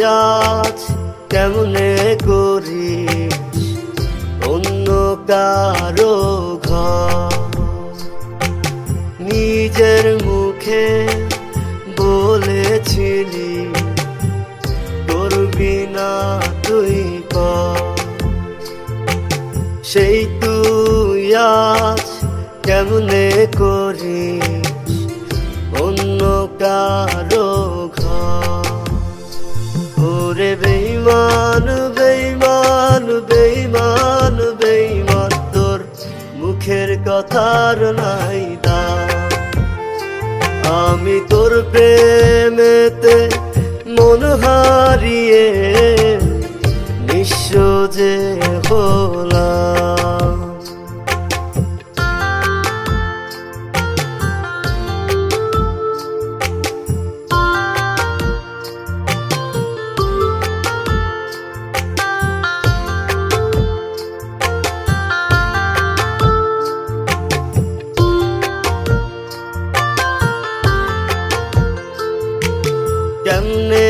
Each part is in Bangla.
আজ কেমনে করিস অন্য কারো ঘর? নিজের মুখে বলেছিলি করবি না তুই কর, সেই তুই আজ কেমনে করিস অন্য কারো ঘর? ওরে বেঈমান বেঈমান বেঈমান বেঈমান, তোর মুখের কথার নাই দাম। আমি তোর প্রেমেতে মন হারিয়ে নিঃস্ব যে হলাম। কেমনে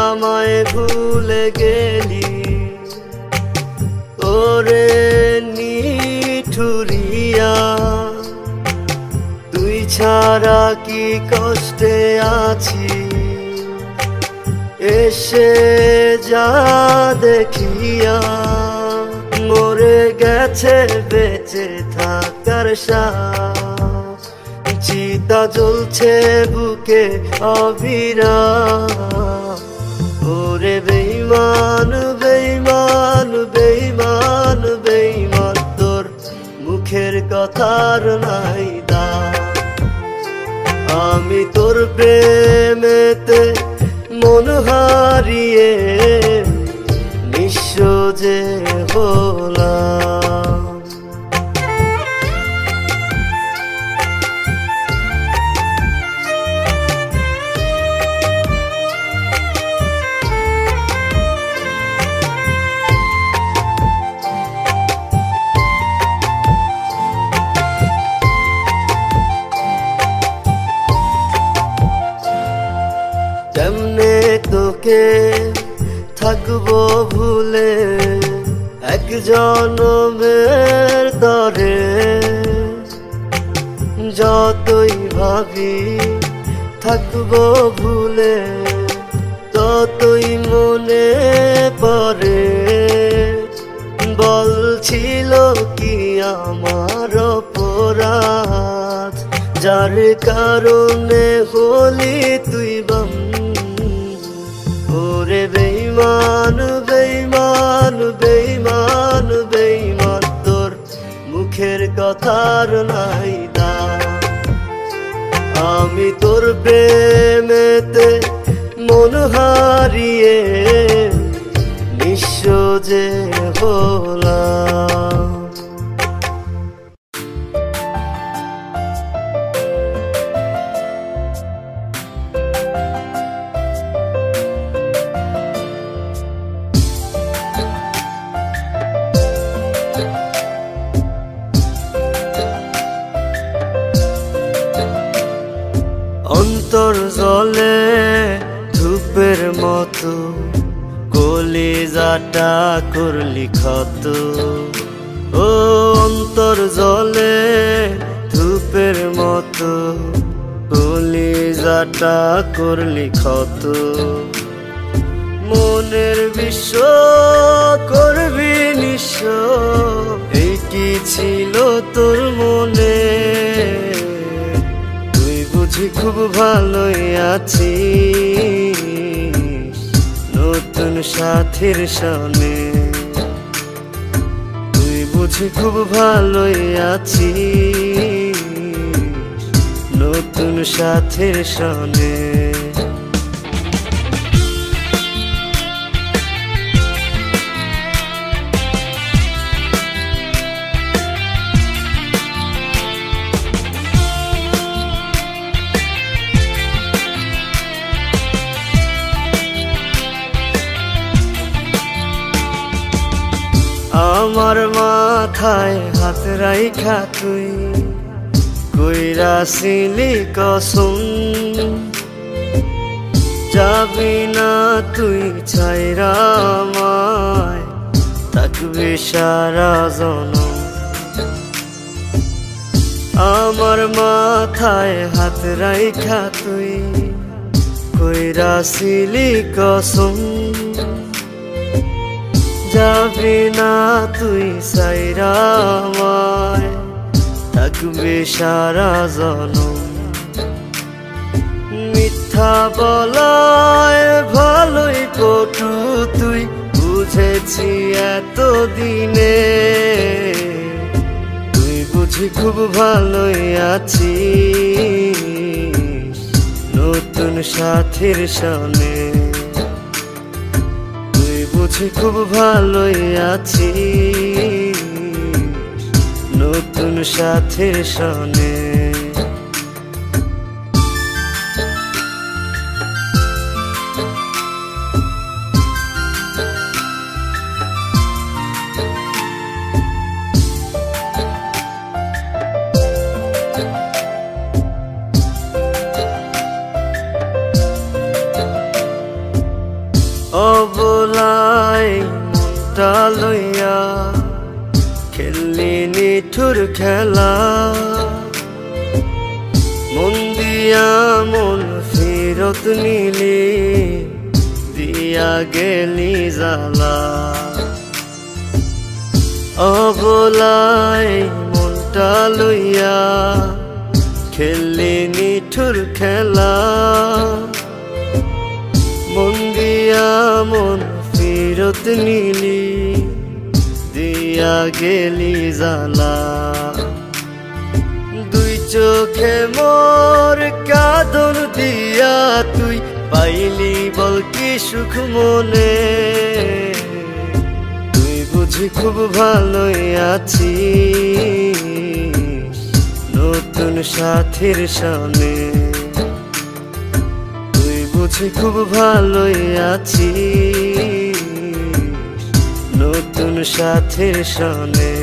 আমায় ভুলে গেলি ওরে নিঠুরিয়া, তুই ছাড়া কি কষ্টে আছি এসে যা দেখিয়া। মরে গেছে বেঁচে থাকার সাথ, চিতা জ্বলছে বুকে অবিরাম। ওরে বেঈমান বেঈমান বেঈমান বেঈমান, তোর মুখের কথার নাই দাম। আমি তোর প্রেমেতে মন হারিয়ে নিঃস্ব যে হলাম। কেমনে তোকে থাকবো ভুলে এক জনমের তরে, যতই ভাবি থাকবো ভুলে ততই মনে পড়ে। বলছিল কি আমার অপরাধ, যার কারণে হলি তুই বাম। ওরে বেঈমান বেঈমান বেঈমান বেঈমান, তোর মুখের কথার নাই দাম। আমি তোর প্রেমেতে মন হারিয়ে নিঃস্ব যে হলাম। অন্তর জলে ধূপের মতো, কলিজাটা করলি ক্ষত। ও অন্তর জলে ধূপের মতো, কলিজাটা করলি ক্ষত। মনের বিশ্ব করবি নিঃস্ব, এই কি ছিল তোর মনে? খুব ভালোই আছি নতুন সাথীর সনে, তুই বুঝি খুব ভালোই আছি নতুন সাথীর সনে। আমার মাথায় হাত রাইখা তুই কইরাছিলি কসম, যাবি না তুই ছাইরা আমায়, থাকবে সারা জনম। আমার মাথায় হাত রাইখা তুই কইরাছিলি কসম, যাবি না তুই ছাইরা আমায়, থাকবে সারা জনম। মিথ্যা বলায় ভালোই পটু তুই, বুঝেছি এতদিনে তুই বুঝি খুব ভালোই আছিস নতুন সাথীর সনে। তুই বুঝি খুব ভালোই আছিস নতুন সাথীর সনে। অবলাই মনটা লইয়া খেললি নিঠুর খেলা, মন দিয়া মন ফেরত নিলি, দিয়া গেলি জ্বালা। অবলাই মনটা লইয়া খেললি নিঠুর খেলা, মন দিয়া মন ফেরত নিলি, দিয়া গেলি জ্বালা। দুই চোখে মোর কাঁদন দিয়া তুই পাইলি বল কি সুখ মনে। তুই বুঝি খুব ভালোই আছিস নতুন সাথীর সনে। বুঝি খুব ভালোই আছিস নতুন সাথীর সনে।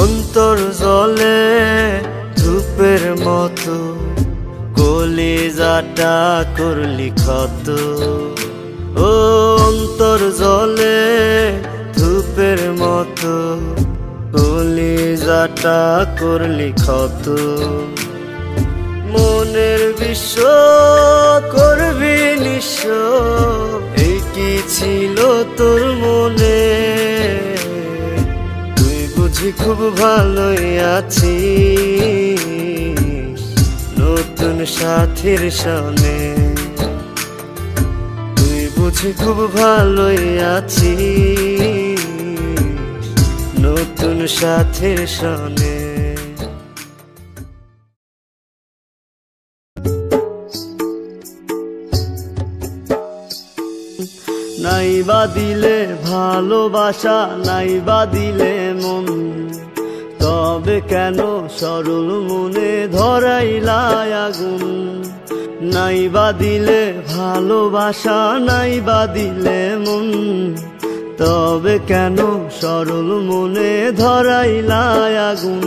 অন্তর জলে ধূপের মতো, কলিজাটা করলি ক্ষত। ও অন্তর জলে ধূপের মতো, কলিজাটা করলি ক্ষত। মনের বিশ্ব করবি নিঃস্ব, এই কি ছিল তোর মনে। তুই বুঝি খুব ভালোই আছিস নতুন সাথীর সনে। তুই বুঝি খুব ভালোই আছিস নতুন সাথীর সনে। নাইবা দিলে ভালোবাসা, নাইবা দিলে মন, তবে কেন সরল মনে ধরাইলা আগুন। নাইবা দিলে ভালোবাসা, নাইবা দিলে মন, তবে কেন সরল মনে ধরাইলা আগুন।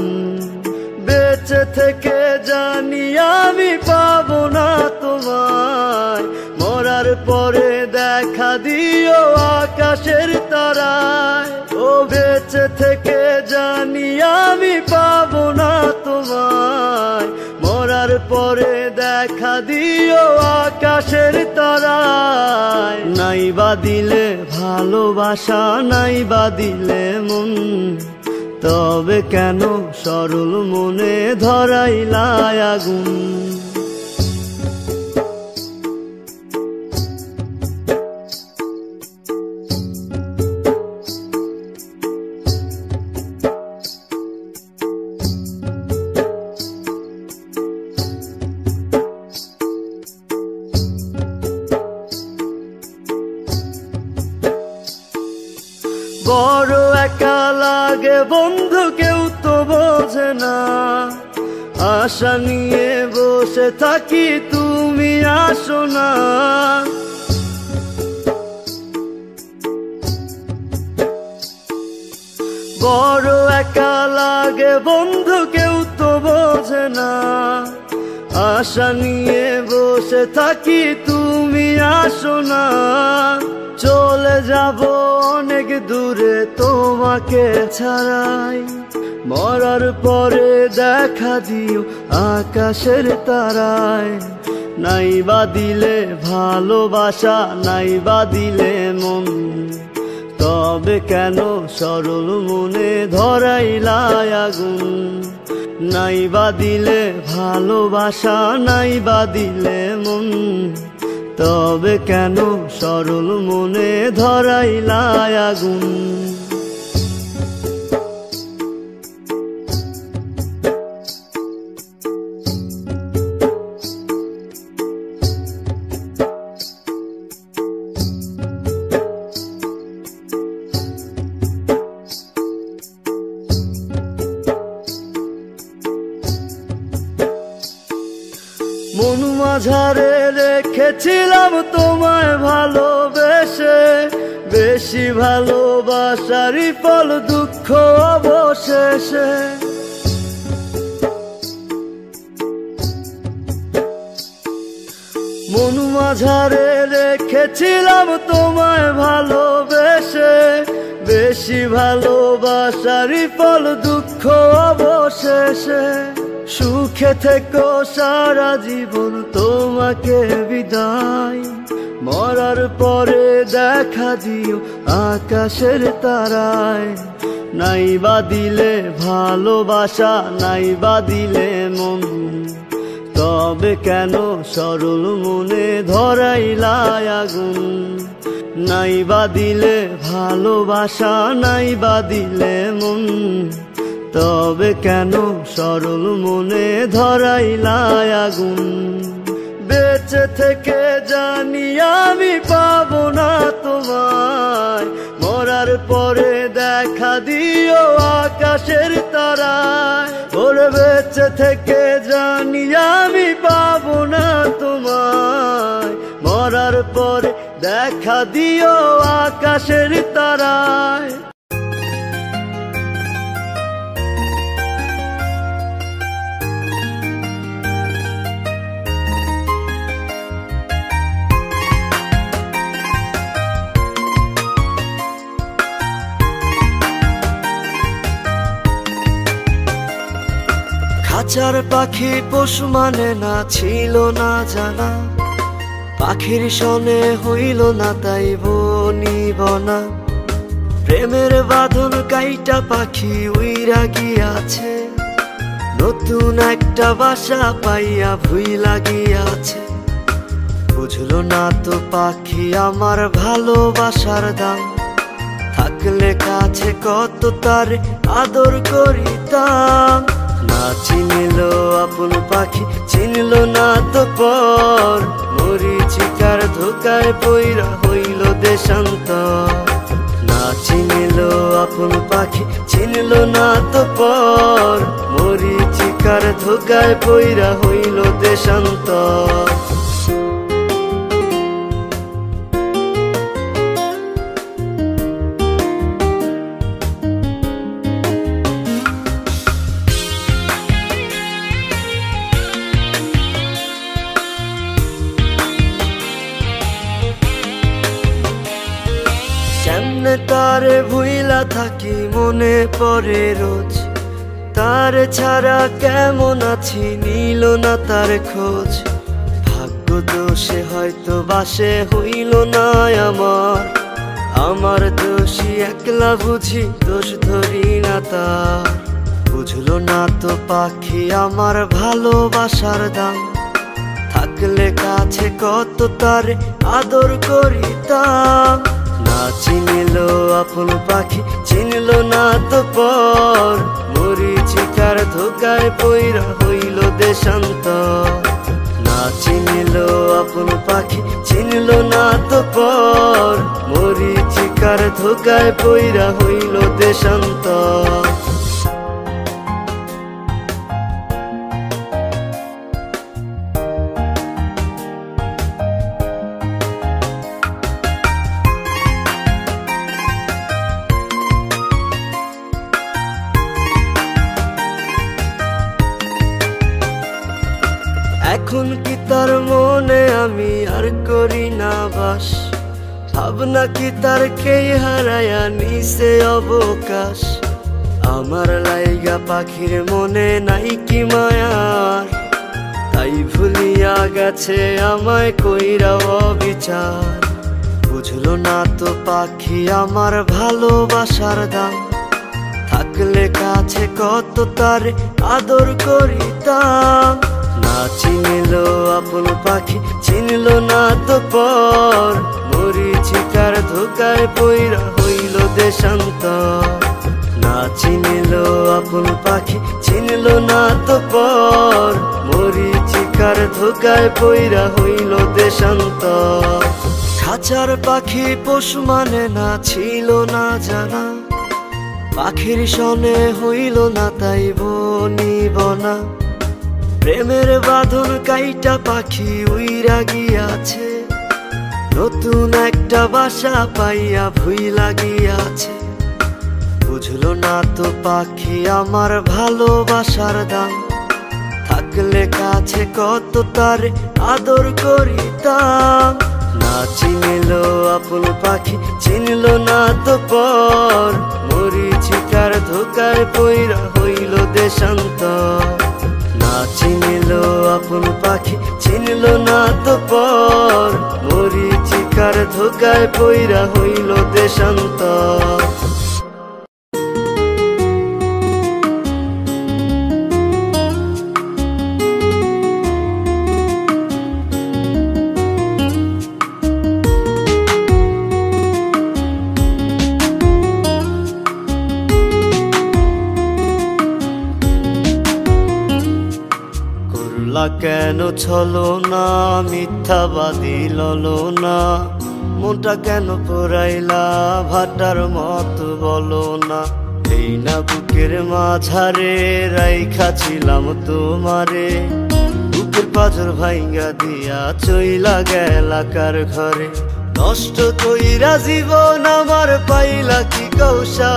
বেঁচে থেকে জানি আমি পাবো না তোমায়, মরার পরে দেখা দিও আকাশের তারায়। ও বেঁচে থেকে জানি আমি পাবো না তোমায়, মরার পরে দেখা দিও আকাশের তারায়। নাইবা দিলে ভালোবাসা, নাইবা দিলে মন, তবে কেন সরল মনে ধরাইলা আগুন। বড় একা লাগে বন্ধু, কেউ তো বোঝে না। আশা নিয়ে বসে থাকি তুমি আসো না। বড় একা লাগে বন্ধু, কেউ তো বোঝে না। আশা নিয়ে বসে থাকি তুমি আসো না, চলে যাব অনেক দূরে তোমাকে ছাড়াই। মরার পরে দেখা দিও আকাশের তারায়, নাই বা দিলে ভালোবাসা, নাই বা দিলে মন, তবে কেন সরল মনে ধরাইলা আগুন। নাই বা দিলে ভালোবাসা, নাই বা দিলে মন, তবে কেন সরল মনে ধরাইলা আগুন। মন মাঝারে রেখেছিলাম তোমায় ভালোবেসে, বেশি ভালোবাসারই ফল দুঃখ অবশেষে। মন মাঝারে রেখেছিলাম তোমায় ভালোবেসে, বেশি ভালোবাসারই ফল দুঃখ অবশেষে। সুখে থেকো সারা জীবন তোমাকে বিদায়, মরার পরে দেখা দিও আকাশের তারায়। নাই বা দিলে ভালোবাসা, নাই বা দিলে মন, তবে কেন সরল মনে ধরাইলা আগুন। নাই বা দিলে ভালোবাসা, নাই বা দিলে মন, তবে কেন সরল মনে ধরাইলা আগুন। বেঁচে থেকে জানি আমি পাবো না তোমায়, মরার পরে দেখা দিও আকাশের তারায়। ওরে বেঁচে থেকে জানি আমি পাবো না তোমায়, মরার পরে দেখা দিও আকাশের তারায়। খাঁচার পাখি পশু মানে না, ছিল না জানা, পাখির সনে হইল না তাই বনিবনা। প্রেমের বাঁধন কাইটা পাখি উইরা গিয়াছে, নতুন একটা বাসা পাইয়া ভুইলা গিয়াছে। বুঝলো না তো পাখি আমার ভালোবাসার দাম, থাকলে কাছে কত তার আদর করিতাম। না চিনিল আপন পাখি, চিনল না তো পর, মরিচিকার ধোকায় পইরা হইল দেশান্তর। না চিনিল আপন পাখি, চিনল না তো পর, মরিচিকার ধোকায় পইরা হইল দেশান্তর। কেমনে তারে ভুইলা থাকি মনে পড়ে রোজ, তারে ছাড়া কেমন আছি নিল না তার খোঁজ। ভাগ্য দোষে হয়তো বাসে হইল না আমার, আমার দোষী একলা বুঝি দোষ ধরি না তার। বুঝলো না তো পাখি আমার ভালোবাসার দাম, থাকলে কাছে কত তারে আদর করিতাম। না চিনিল আপন পাখি, চিনল না তো পর, মরিচিকার ধোকায় পইরা হইল দেশান্তর। না চিনিল আপন পাখি, চিনল না তো পর, মরিচিকার ধোকায় পইরা হইল দেশান্তর। এখন কি তার মনে আমি আর করি না বাস, ভাবনা কি তার কে হারায়া নিছে অবকাশ। আমার লাইগা পাখির মনে নাই কি মায়ার, তাই ভুলিয়া গেছে আমায় কইরা অবিচার। বুঝলো না তো পাখি আমার ভালোবাসার দাম, থাকলে কাছে কত তার আদর করিতাম। না চিনিল আপন পাখি চিনল না তো পর, মরিচিকার ধোকায় পইরা হইল দেশান্তর। না চিনিল আপন পাখি চিনল না তো পর, মরিচিকার ধোকায় পইরা হইল দেশান্তর। খাঁচার পাখি পশু মানে না, ছিল না জানা, পাখির সনে হইল না তাই বনিব না। প্রেমের বাঁধন কাইটা পাখি উইরা গিয়াছে, নতুন একটা বাসা পাইয়া ভুইলা গিয়াছে। বুঝলো না তো পাখি আমার ভালোবাসার দাম, থাকলে কাছে কত তার আদর করিতাম। না চিনিল আপন পাখি চিনল না তো পর, মরিচিকার ধোকায় পইরা হইল দেশান্তর। না চিনিল আপন পাখি চিনল না তো পর, মরিচিকার ধোকায় পইরা হইল দেশান্তর। কেন ছলো না মিথ্যাবাদী ললো না, মোটা কেন পড়াইলা ভাটার মত বলো না। এই না বুকের মাঝারে রাইখা ছিলাম তোমারে, বুকের পাজর ভাইঙ্গা দিয়া চইলা গেলা কার ঘরে। নষ্ট কইরা জীবন আমার পাইলা কি কৌশা,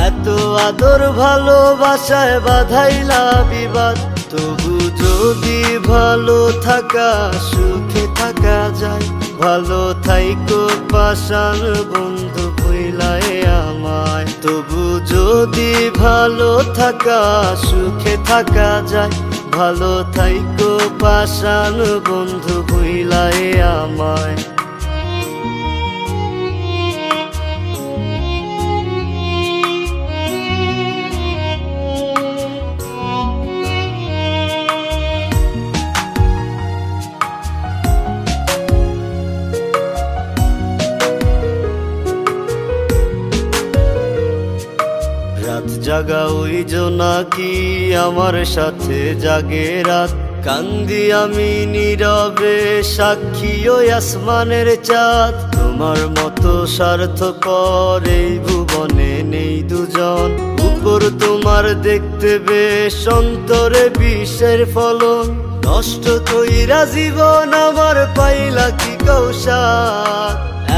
এত আদর ভালোবাসায় বাধাইলা বিবাদ। তবু যদি ভালো থাকা সুখে থাকা যায়, ভালো থাইকো পাশান বন্ধু ভুইলায় আমায়। তবু যদি ভালো থাকা সুখে থাকা যায়, ভালো থাইকো পাশান বন্ধু ভুইলায় আমায়। জাগা ওই জোনাকি আমার সাথে জাগে রাত, কান্দি আমি নীরবে সাক্ষী ওই আসমানের চাঁদ। তোমার মতো স্বার্থপর এই ভুবনে নেই দুজন, উপর তোমার দেখতে বেশ অন্তরে বিষের ফলন। নষ্ট কইরা জীবন আমার পাইলা কি কৌশা,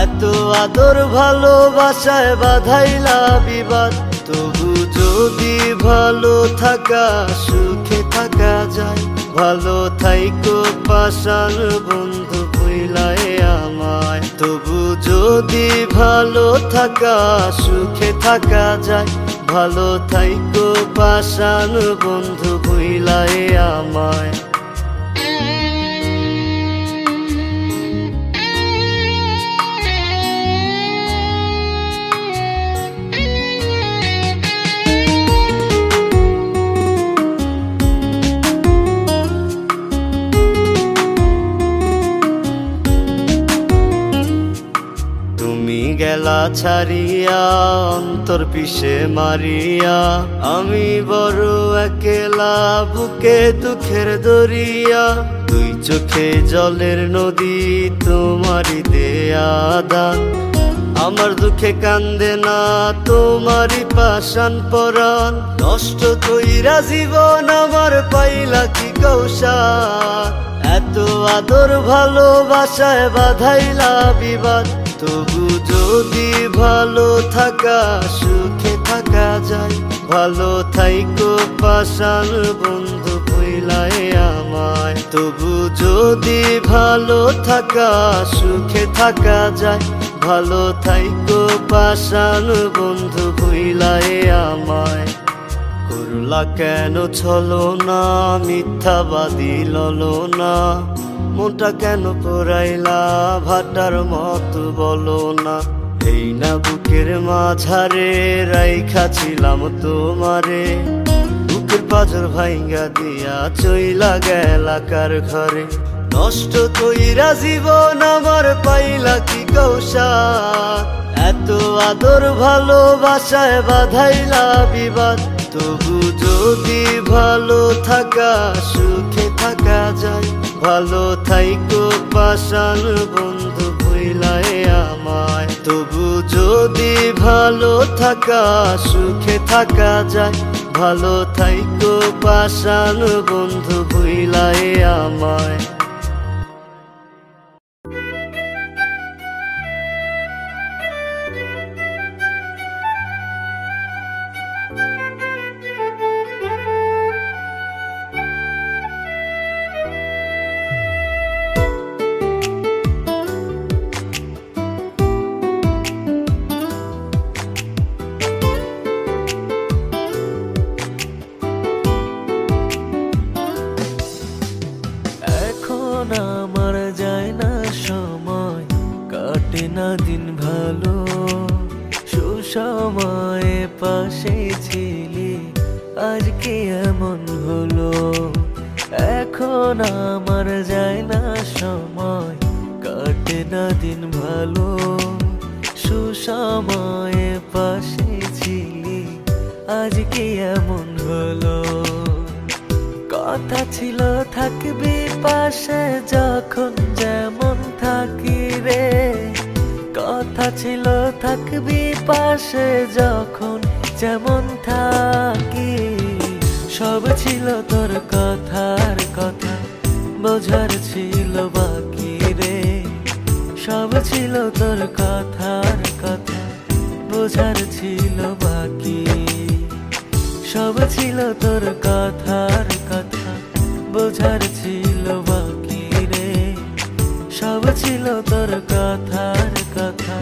এত আদর ভালোবাসায় বাধাইলা বিবাদ। তবু যদি ভালো থাকা সুখে থাকা যায়, ভালো থাইকো পাশান বন্ধু ভুইলায় আমায়। তবু যদি ভালো থাকা সুখে থাকা যায়, ভালো থাইকো পাশান বন্ধু ভুইলায় আমায়। গেলা ছাড়িয়া অন্তর পিছে মারিয়া, আমি বড় একলা বুকে দুঃখের দরিয়া। দুই চোখে জলের নদী তোমারই দেয়া দান, আমার দুঃখে কান্দে না তোমারই পাষাণ পরাণ। নষ্ট কইরা জীবন আমার পাইলা কি কৌশা, এত আদর ভালোবাসায় বাধাইলা বিবাদ। তবু যদি ভালো থাকা সুখে থাকা যায়, ভালো থাইকো পাষাণ বন্ধু ভুইলায় আমায়। তবু যদি ভালো থাকা সুখে থাকা যায়, ভালো থাইকো পাষাণ বন্ধু ভুইলায় আমায়। করলা কেন ছলো না মিথ্যাবাদী ললো না, মনটা কেন পোড়াইলা ভাটার মতো বলো না। এই না বুকের মাঝারে রাইখা ছিলাম তোমারে, বুকের পাজর ভাইঙ্গা দিয়া চইলা গেলা কার ঘরে। নষ্ট কইরা জীবন আমার পাইলা কি কৌশা, এত আদর ভালোবাসায় বাধাইলা বিবাদ। তবু যদি ভালো থাকা সুখে থাকা যায়, ভালো থাইকো পাষাণ বন্ধু ভুইলায় আমায়। তবু যদি ভালো থাকা সুখে থাকা যায়, ভালো থাইকো পাষাণ বন্ধু ভুইলায় আমায়। আমার যায় না সময়, কাটে না দিন ভালো, সুসময়ে পাশে ছিলি আজকে এমন হলো। এখন আমার যায় না সময়, কাটে না দিন ভালো, সুসময়ে পাশে ছিলি আজকে এমন হলো। কথা ছিল থাকবি পাশে যখন যেমন থাকি রে, কথা ছিল থাকবি পাশে যখন যেমন থাকি। সব ছিল তোর কথার কথা, বোঝার ছিল বাকি রে। সব ছিল তোর কথার কথা, বোঝার ছিল বাকি। সব ছিল তোর কথার কথা, বোঝার ছিল বাকি রে। সব ছিল তোর কথার কথা,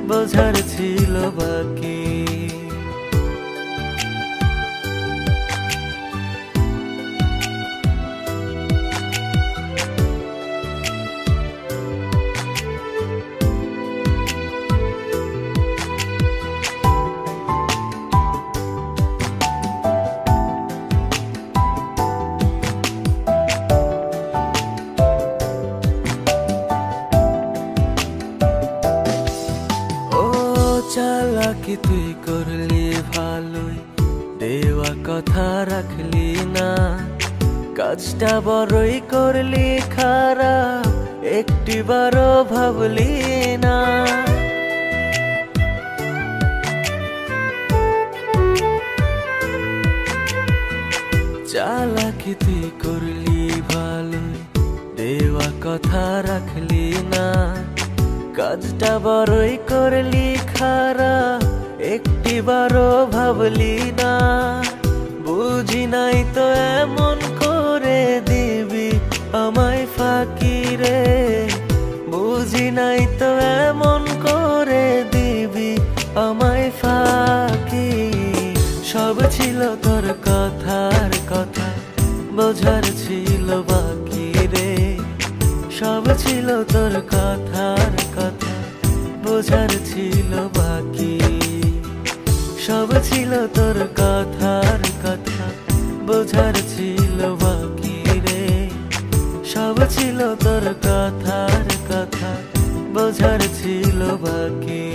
বোঝার ছিল বাকি। চালাকি তুই করলি ভালোই, দেওয়া কথা রাখলি না। কাজটা বড়ই করলি খারাপ, একটিবারও ভাবলি না। চালাকি তুই করলি ভালোই, দেওয়া কথা রাখলি না। কাজটা বড়ই করলি খারাপ, একটিবারও ভাবলি না। বুঝি নাই তো এমন করে দিবি আমায় ফাঁকি রে। বুঝি নাই তো এমন করে দিবি আমায় ফাঁকি। সব ছিল তোর কথার কথা, বোঝার ছিল বাকি রে। সব ছিল তোর কথার কথা, বোঝার ছিল বাকি। সব ছিল তোর কথার কথা, বোঝার ছিল বাকি রে। সব ছিল তোর কথার কথা, বোঝার ছিল বাকি।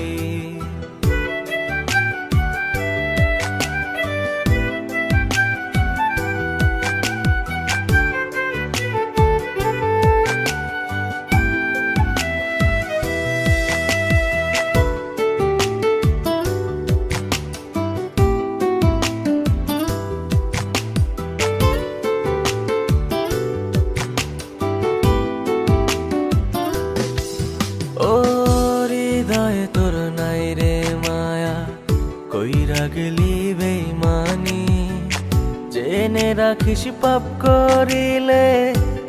রাখিস পাপ করিলে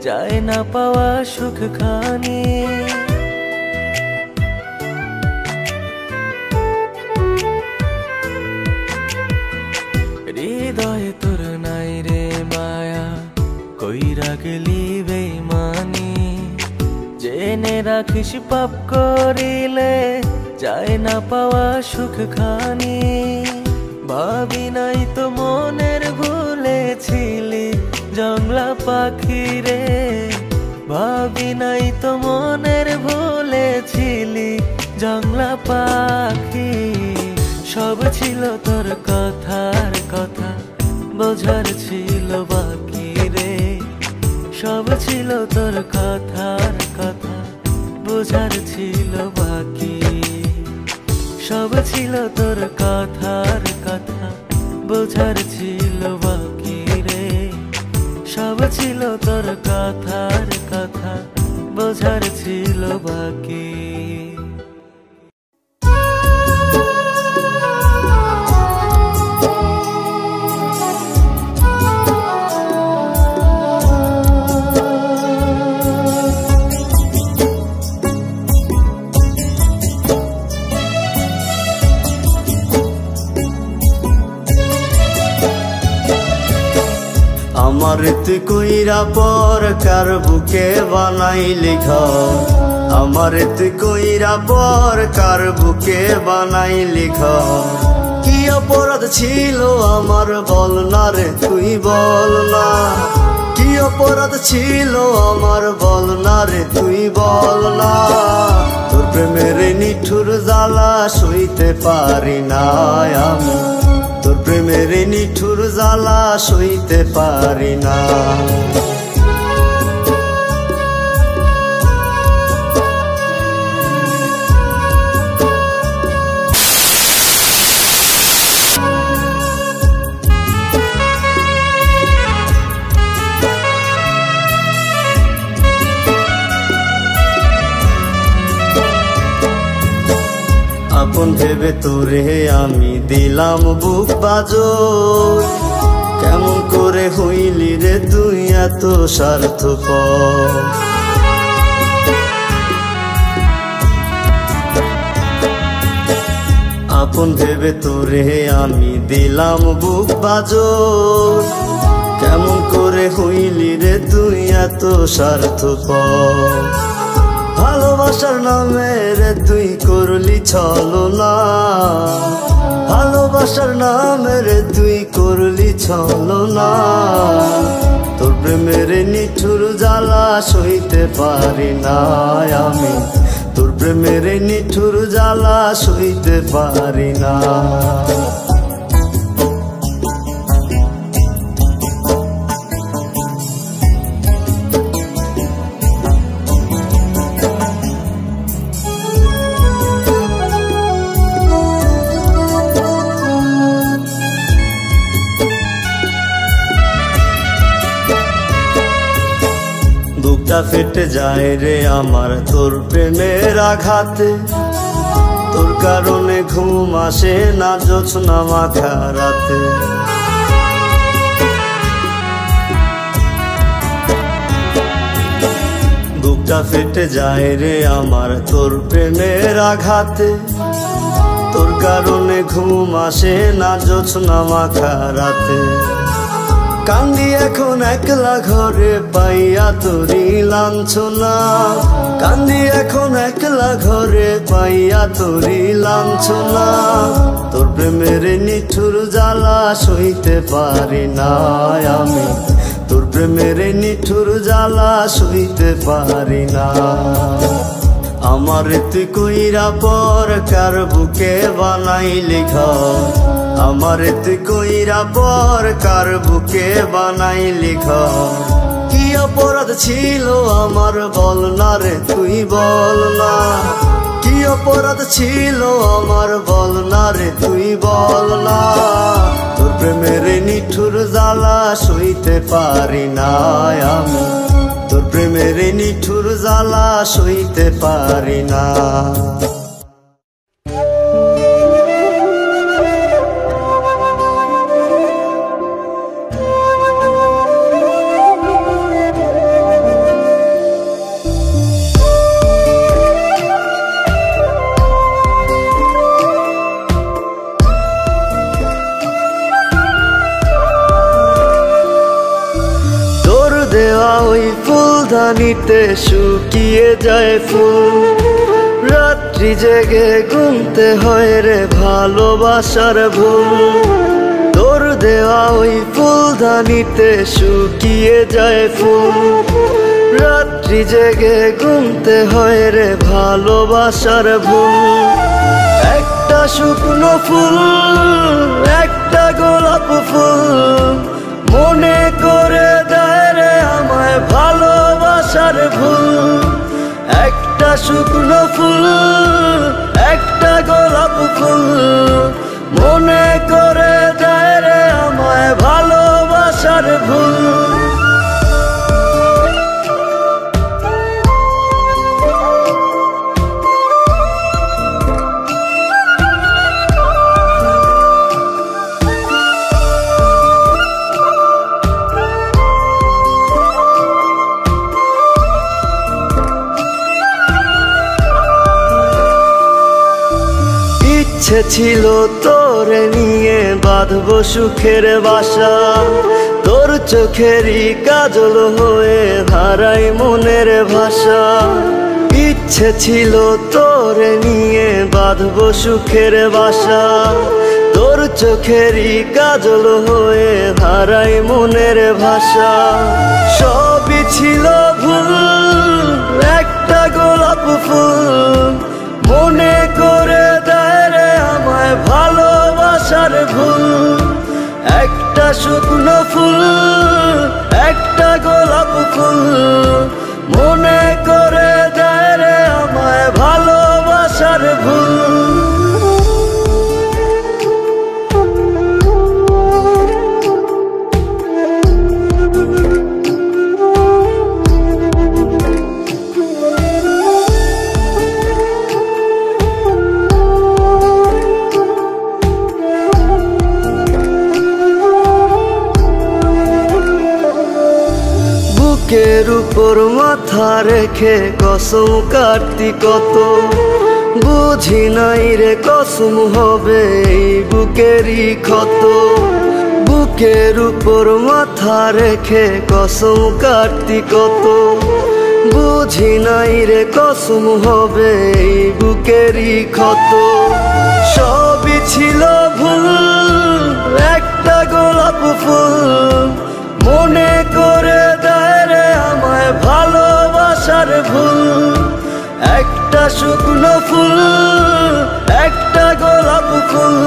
যায় না পাওয়া সুখ খানি। হৃদয়ে তোর নাই রে মায়া, কইরা গেলি বেঈমানি। জেনে রাখিস পাপ করিলে যায় না পাওয়া সুখ খানি। ভাবি নাই তো মনের ভুলেছিলি জংলা পাখি রে, ভাবি নাই তো মনের ভুলেছিলি জংলা পাখি। সব ছিল তোর কথার কথা, বোঝার ছিল বাকি রে। সব ছিল তোর কথার কথা, বোঝার ছিল বাকি। সব ছিল তোর কথার কথা, বোঝার ছিল বাকি রে। সব ছিল তোর কথার কথা, বোঝার ছিল বাকি। আমার তুই কইরা পর কার বুকে বানাইলি ঘর, আমার তুই কইরা পর কার বুকে বানাইলি ঘর। কি অপরাধ ছিল আমার বল না রে তুই বল না, কি অপরাধ ছিল আমার বল না রে তুই বল না। তোর প্রেমের নিঠুর জ্বালা সইতে পারি না আমি, তোর প্রেমের নিঠুর জ্বালা সইতে পারি না। আপন ভেবে তোরে আমি দিলাম বুক বাজর, কেমন করে হইলি রে তুই এত স্বার্থপর। আপন ভেবে তোরে আমি দিলাম বুক বাজর, কেমন করে হইলি রে তুই এত স্বার্থপর। ভালোবাসার নামে রে তুই করলি ছলনা, ভালোবাসার নামে রে তুই করলি ছলনা। তোর প্রেমের নিঠুর জ্বালা সইতে পারি না আমি, তোর প্রেমের নিঠুর জ্বালা সইতে পারি না। বুকটা ফেটে যায় রে আমার তোর প্রেমের আঘাতে, তোর কারণে ঘুম আসে না জোছনা মাখা রাতে। বুকটা ফেটে যায় রে আমার তোর প্রেমের আঘাতে, তোর কারণে ঘুম আসে না জোছনা মাখা রাতে। কান্দি এখন একলা ঘরে পাইয়া তোরি লাঞ্ছনা, কান্দি এখন একলা ঘরে পাইয়া তোরি লাঞ্ছনা। তোর প্রেমের নিঠুর জ্বালা সইতে পারি না আমি, তোর প্রেমের নিঠুর জ্বালা সইতে পারি না। আমার তুই কইরা পর কার বুকে বানাইলি ঘর, আমার তুই কইরা পর কার বুকে বানাইলি ঘর। কি অপরাধ ছিল আমার বল না রে তুই বল না, কি অপরাধ ছিল আমার বল না রে তুই বল না। তোর প্রেমের নিঠুর জ্বালা সইতে পারি না আমি, তোর প্রেমের নিঠুর জ্বালা সইতে পারি না। ফুলদানিতে শুকিয়ে যায় ফুল, রাত্রি জেগে গুনতে হয় রে ভালোবাসার ভুল। তোর দেওয়া ওই ফুলদানিতে শুকিয়ে যায় ফুল, রাত্রি জেগে গুনতে হয় রে ভালোবাসার ভুল। একটা শুকনো ফুল, একটা গোলাপ ফুল, মনে করে দেয় রে আমায় ভালোবাসার ভুল। একটা শুকনো ফুল, একটা গোলাপ ফুল, মনে করে দেয় রে আমায় ভালোবাসার ভুল। ইচ্ছে ছিল তোরে নিয়ে বাঁধবো সুখের বাসা, তোর চোখেরই কাজল হয়ে হারাই মনের ভাষা। ইচ্ছে ছিল তোরে নিয়ে বাঁধবো সুখের বাসা, তোর চোখেরই কাজল হয়ে হারাই মনের ভাষা। সবই ছিল ভুল, একটা গোলাপ ফুল, মনে করে দেয় রে আমায় ভালোবাসার ভুল। একটা শুকনো ফুল, একটা গোলাপ ফুল, মনে করে দেয় রে আমায় ভালোবাসার ভুল। বুকের উপর মাথা রেখে কসম কাটতি কত, বুঝি নাই রে কসম হবে এই বুকেরই ক্ষত। বুকের উপর মাথা রেখে কসম কাটতি কত, বুঝি নাই রে কসম হবে এই বুকেরই ক্ষত। সবই ছিল ভুল, একটা গোলাপ ফুল, মনে করে দেয় রে আমায় ভালোবাসার ভুল। একটা শুকনো ফুল, একটা গোলাপ ফুল,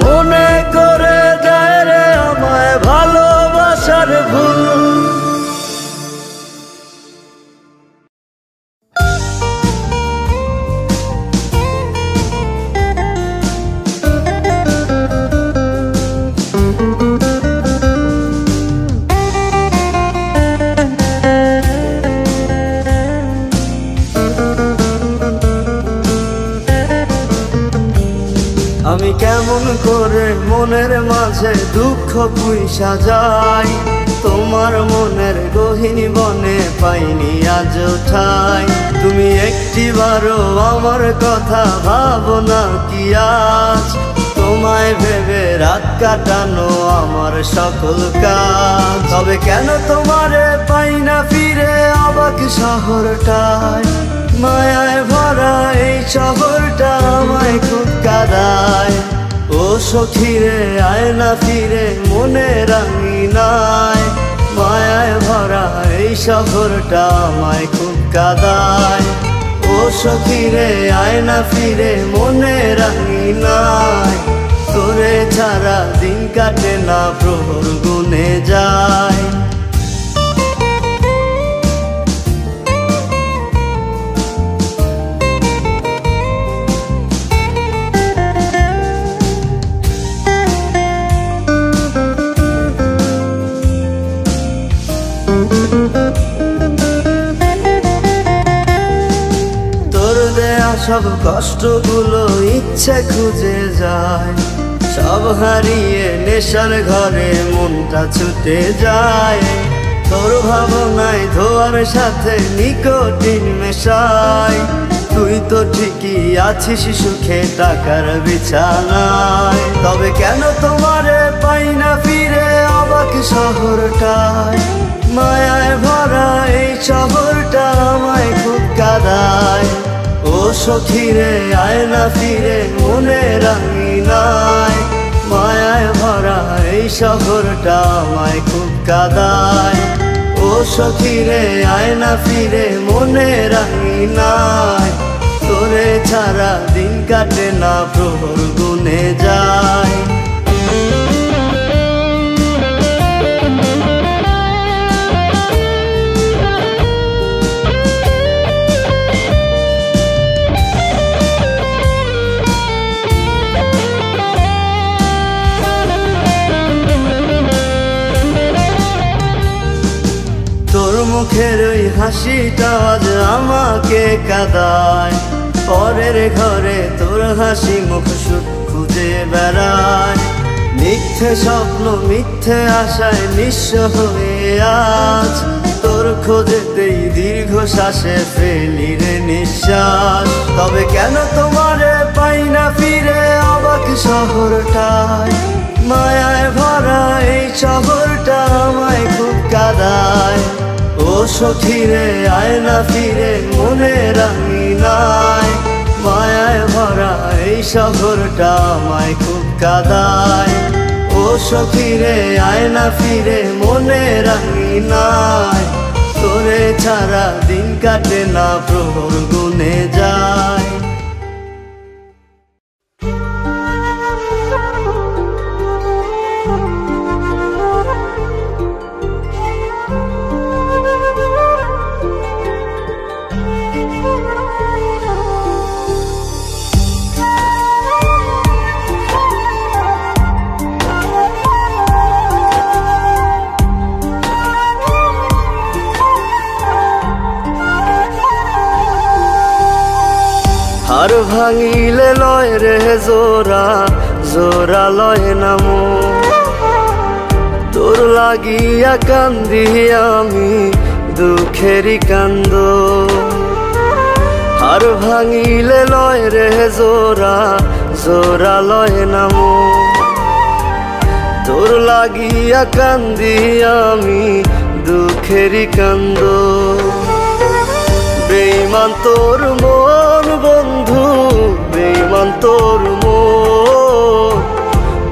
মনে করে দেয় রে আমায় ভালোবাসার ভুল। আমি কেমন করে মনের মাঝে দুঃখ পুইসা যাই, তোমার মনের গহীন বনে পাইনি আজ ঠাই। তুমি একটিবারও আমার কথা ভাবো না কি আজ, তোমায় ভেবে রাত কাটানো আমার সকল কাজ। তবে কেন তোমারে পাই না ফিরে অবাক শহরটায়, মায়ায় ভরা এই শহরটা আমায় খুব কাঁদায়। ও সখীরে আয় না ফিরে মনে রাঙিনায়, মায়ায় ভরা এই শহরটা আমায় খুব কাঁদায়। ও সখীরে আয় না ফিরে মনে রাঙিনায়, তোরে ছাড়া দিন কাটে না প্রহর গুনে যায়। তোর দেয়া সব কষ্টগুলো ইচ্ছে খুঁজে যায়, সব হারিয়ে নেশার ঘরে মনটা ছুটে যায়। তোর ভাবনায় ধোয়ার সাথে নিকোটিন মেশায়, তুই তো ঠিকই আছিস সুখে টাকার বিছানায়। তবে কেন তোমারে পাই না ফিরে অবাক শহরটায়, মায়ায় ভরা এই শহরটা আমায় খুব কাঁদায়। ও সখী রে আয় না ফিরে মনের আঙিনায়। মায়ায় ভরা এই শহরটা আমায় খুব কাঁদায়। ও সখী রে আয় না ফিরে মনের আঙিনায়। তোরে ছাড়া দিন কাটে না প্রহর গুনে যায়। তোর মুখের ওই হাসিটা আজ আমাকে কাঁদায়। পরের ঘরে তোর হাসি মুখ সুখ খুঁজে বেড়ায়। মিথ্যে স্বপ্ন মিথ্যে আশায় নিঃস্ব হয়ে আজ তোর খোঁজেতেই দীর্ঘশ্বাসে ফেলি রে নিঃশ্বাস। তবে কেন তোমারে পাই না ফিরে অবাক শহরটায়। মায়ায় ভরা এই শহরটা আমায় খুব কাঁদায়। ও সখী রে আয় না ফিরে মনের আঙিনায়। মায়ায় ভরা এই শহরটা আমায় খুব কাঁদায়। ও সখী রে আয় না ফিরে মনের আঙিনায়। তোরে ছাড়া দিন কাটে না প্রহর গুনে যায়। হার ভাঙিলে লয় রে জোড়া জোড়া লয় না মন। তোর লাগিয়া কান্দি আমি দুঃখেরই কান্দ। হার ভাঙিলে লয় রে জোড়া জোড়া লয় না মন। তোর লাগিয়া কান্দি আমি দুঃখেরই কান্দ। বেঈমান তোর মন বন্ধু বেঈমান তোর মন।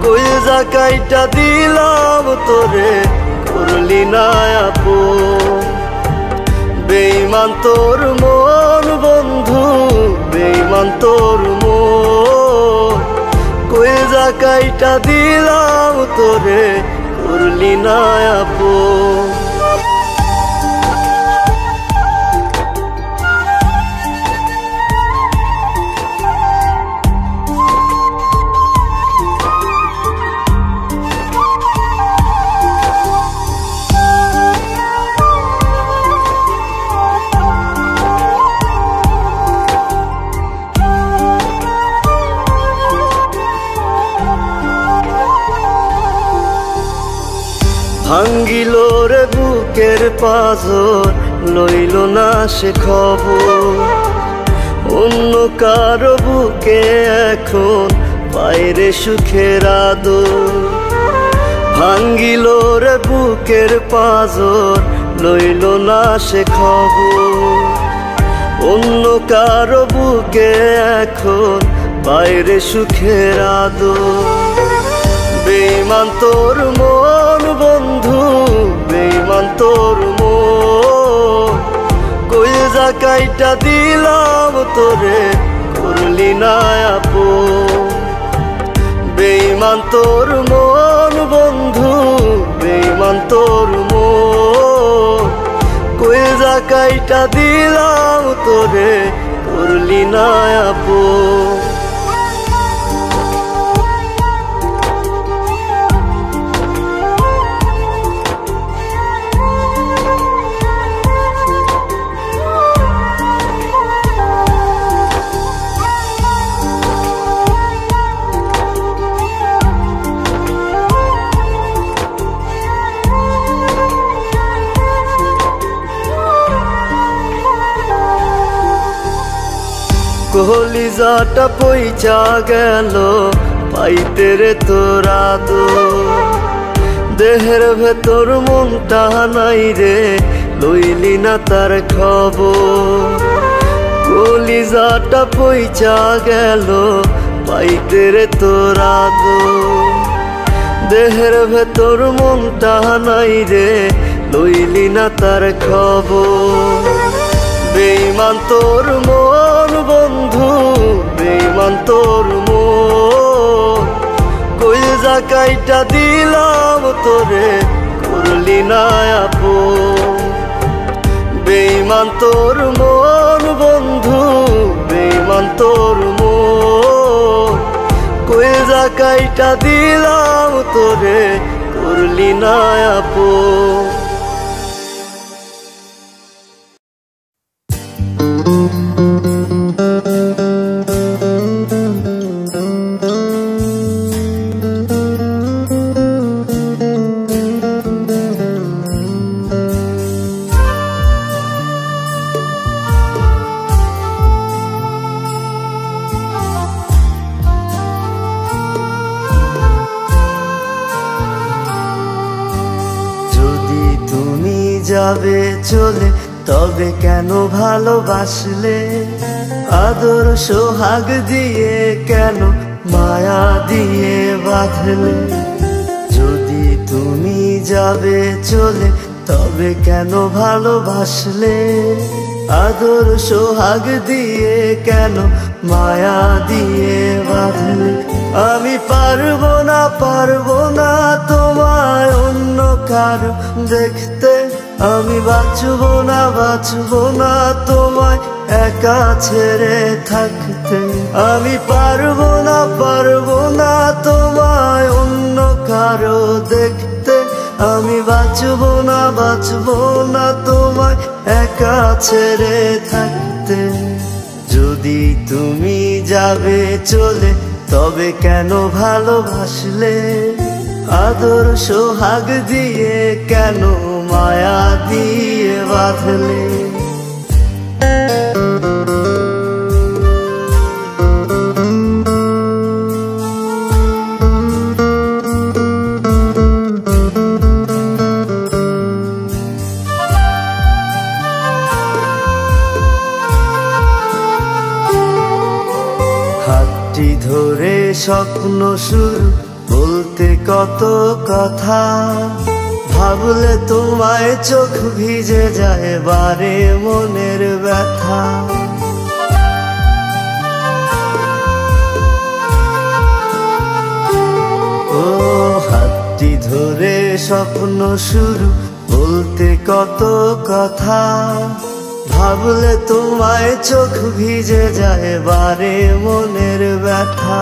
কইজা কাইটা দিলাম তোরে করলি না আপন। বেঈমান তোর মন বন্ধু বেঈমান তোর মন। কইজা কাইটা দিলাম তোরে করলি না আপন। ভাঙ্গিল রে বুকের পাঁজর লইল না সে খবর। অন্য কারো বুকে এখন বাইরে সুখের আদর। ভাঙ্গিল রে বুকের পাঁজর লইল না সে খবর। অন্য কারো বুকে এখন বাইরে সুখের আদর। বেঈমান তোর মন বন্ধু বেঈমান তোর মন। কইজা কাইটা দিলাম তোরে করলি না আপন। বেঈমান তোর মন বন্ধু বেঈমান তোর মন। কইজা কাইটা দিলাম তোরে করলি না আপন। কলিজাটা পইচা গেল পাইতে রে তোরা দো। দেহের ভেতর মনটা নাই রে, লইলি না তার খবর। কলিজাটা পইচা গেল পাইতে রে তোর আদর। দেহের ভেতর মনটা নাই রে, লইলি না তার খবর। বেঈমান তোর মন বন্ধু, বেঈমান তোর মন। কলিজা কাইটা দিলাম তোরে, করলি না আপন। বেঈমান তোর মন বন্ধু, বেঈমান তোর মন। কলিজা কাইটা দিলাম তোরে, করলি না আপন। যাবে চলে তবে কেন ভালোবাসলে? আদর সোহাগ দিয়ে কেন মায়া দিয়ে বাঁধলে? যদি তুমি যাবে চলে তবে কেন ভালোবাসলে? আদর সোহাগ দিয়ে কেন মায়া দিয়ে বাঁধলে? আমি পারবো না তোমায় অন্য কারো দেখতে। আমি বাঁচবো না তোমায় একা ছেড়ে থাকতে। আমি পারবো না তোমায় অন্য কারো দেখতে। আমি বাঁচবো না তোমায় একা ছেড়ে থাকতে। যদি তুমি যাবে চলে তবে কেন ভালোবাসলে? আদর সোহাগ দিয়ে কেন মায়া দিয়ে বাঁধলে? হাতটি ধরে স্বপ্ন শুরু বলতে কত কথা। ভাবলে তোমায় চোখ ভিজে যায় বারে মনের ব্যথা। ও হাতটি ধরে স্বপ্ন শুরু বলতে কত কথা। ভাবলে তোমায় চোখ ভিজে যায় বারে মনের ব্যথা।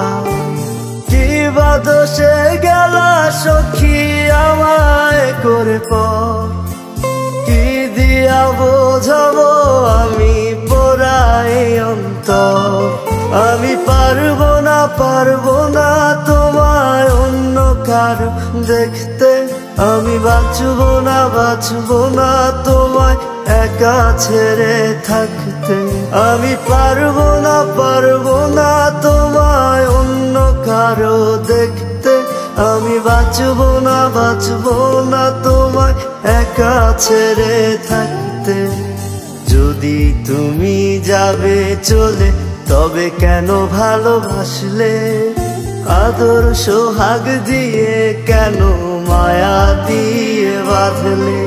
কি বাদশে গেলা সখী আমায় করে পর, কি দিয়া বোঝাবো আমি পোড়াই অন্তর। আমি পারবো না তোমায় অন্য কারো দেখতে। আমি বাঁচবো না তোমায় একা ছেড়ে থাকতে। আমি পারবো না তোমায় অন্য কারো দেখতে। আমি বাঁচবো না তোমায় একা ছেড়ে থাকতে। যদি তুমি যাবে চলে তবে কেন ভালোবাসলে? আদর সোহাগ দিয়ে কেন মায়া দিয়ে বাঁধলে?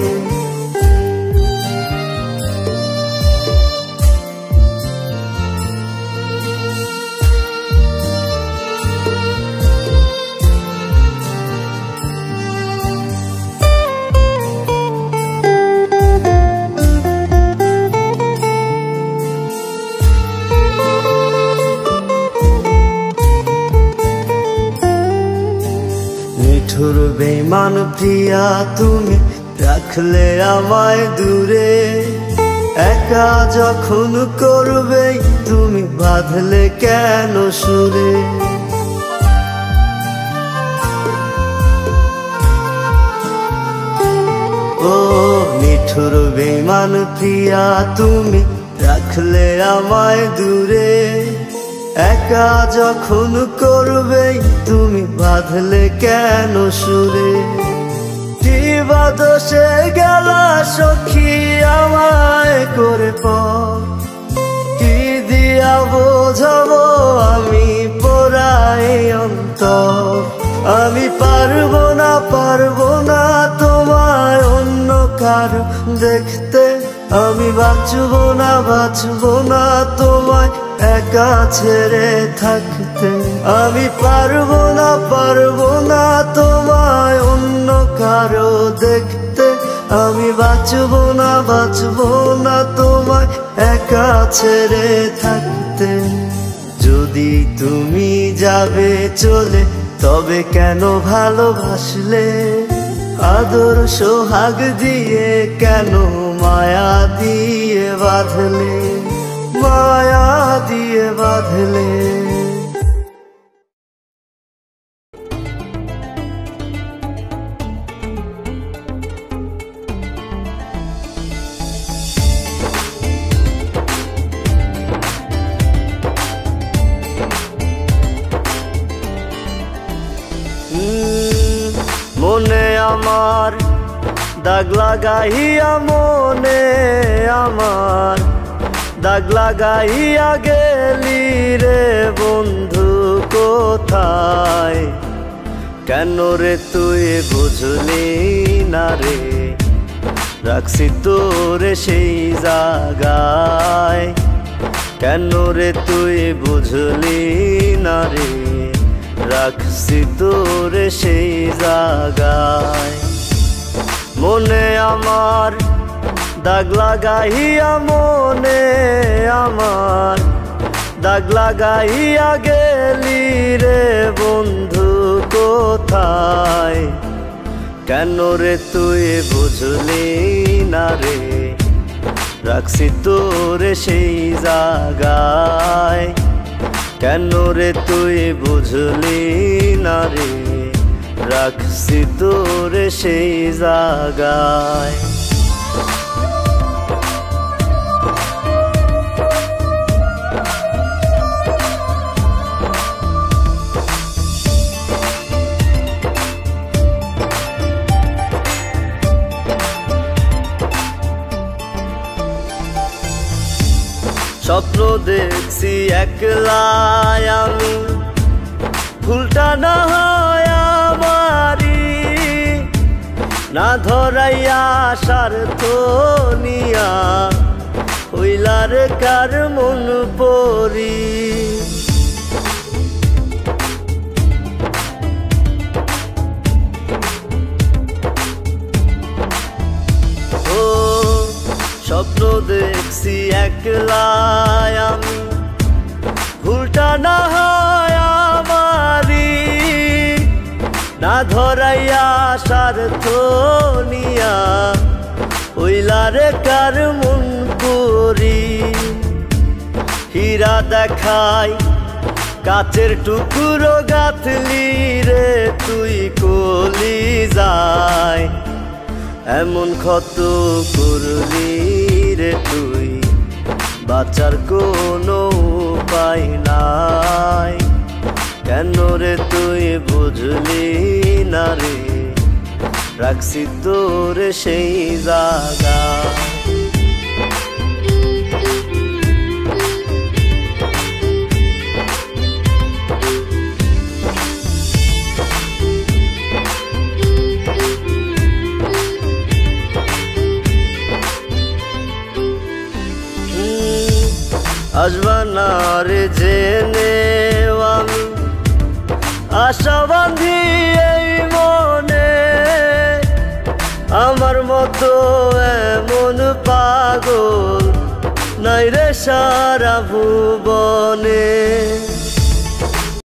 নিঠুর বেঈমান প্রিয়া তুমি রাখলে আমায় দূরে। একা যখন করবে তুমি বাঁধলে কেন সুরে? ও নিঠুর বেঈমান প্রিয়া তুমি রাখলে আমায় দূরে। একা যখন করবে তুমি বাঁধলে কেন সুরে? কিবা দোষে গেলা সখী আমায় করে পর, কি দিয়া বোঝাবো আমি পোড়াই অন্তর। আমি পারবো না তোমায় অন্য কারো দেখতে, আমি বাঁচবো না তোমায় একা ছেড়ে থাকতে। আমি পারবো না তোমায় অন্য কারো দেখতে, আমি বাঁচবো না তোমায় একা ছেড়ে থাকতে। যদি তুমি যাবে চলে তবে কেন ভালোবাসলে, আদর সোহাগ দিয়ে কেন মায়া দিয়ে বাঁধলে, মায়া দিয়ে বাঁধলে। মনে আমার দাগ লাগাইয়া, মনে আমার দাগ লাগাইয়া গেলি রে বন্ধু কোথায়। কেন রে তুই বুঝলি না রে, রাখছি তোরে সেই জায়গায়। কেন রে তুই বুঝলি না রে, রাখছি তোরে সেই জায়গায়। মনে আমার দাগ লাগাইয়া, মনে আমার দাগ লাগাইয়া গেলি রে বন্ধু কোথায়। কেন রে তুই বুঝলি না রে, রাখছি তোরে সেই জায়গায়। কেন রে তুই বুঝলি না রে, রাখছি তোরে সেই জায়গায়। স্বপ্ন দেখছি একলাই আমি, ফুলটা না হয় আমারি, না ধরাইয়া স্বার্থ নিয়া হইলার কার মন পরি। স্বপ্ন দেখছি একলাই আমি, ভুলটা না হয় আমারি, না ধরাইয়া স্বার্থ নিয়া হইলারে কার মন করি। হীরা দেখাই কাচের টুকরো গাঁথলি রে তুই কলি যায়, এমন ক্ষত করলি রে তুই, বাঁচার কোনো উপায় নাই। কেন রে তুই বুঝলি না রে, রাখছি তোরে সেই জায়গা। আসবা না রে জেনে আমি আশা বাঁধি এই মনে, আমার মতো এমন পাগল নাই রে সারা ভুবনে।